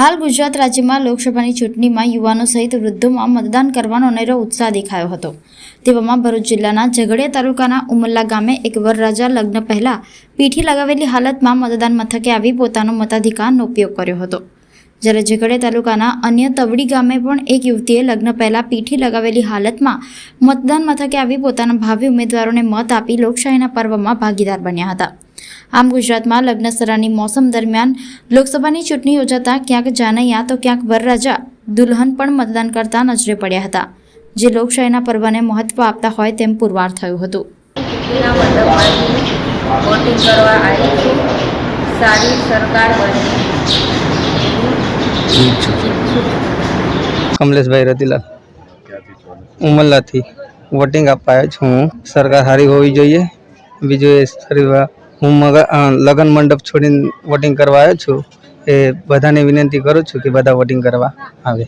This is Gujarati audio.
હાલ ગુજરાત રાજ્યમાં લોકસભાની ચૂંટણીમાં યુવાનો સહિત વૃદ્ધોમાં મતદાન કરવાનો અનેરો ઉત્સાહ દેખાયો હતો। તેવામાં ભરૂચ જિલ્લાના ઝઘડિયા તાલુકાના ઉમલ્લા ગામે એક વરરાજા લગ્ન પહેલા પીઠી લગાવેલી હાલતમાં મતદાન મથકે આવી પોતાનો મતાધિકારનો ઉપયોગ કર્યો હતો। જ્યારે ઝઘડિયા તાલુકાના અન્ય તવડી ગામે પણ એક યુવતીએ લગ્ન પહેલા પીઠી લગાવેલી હાલતમાં મતદાન મથકે આવી પોતાના ભાવિ ઉમેદવારોને મત આપી લોકશાહીના પર્વમાં ભાગીદાર બન્યા હતા। આમ ગુજરાતમાં લગ્નસરાની મોસમ દરમિયાન લોકસભાની ચૂંટણી યોજાતા ક્યાંક જાનૈયા તો ક્યાંક વરરાજા દુલ્હન પણ મતદાન કરતા નજરે પડ્યા હતા, જે લોકશાહીના પર્વને મહત્વ આપતા હોય તેમ પુરવાર થયું હતું। કમલેશભાઈ રતિલાલ ઉમલ્લાથી વોટિંગ આપવા આવ્યો છું। સરકાર સારી હોવી જોઈએ। બીજું એ હું લગ્ન મંડપ છોડીને વોટિંગ કરવા આવ્યો છું। એ બધાને વિનંતી કરું છું કે બધા વોટિંગ કરવા આવે।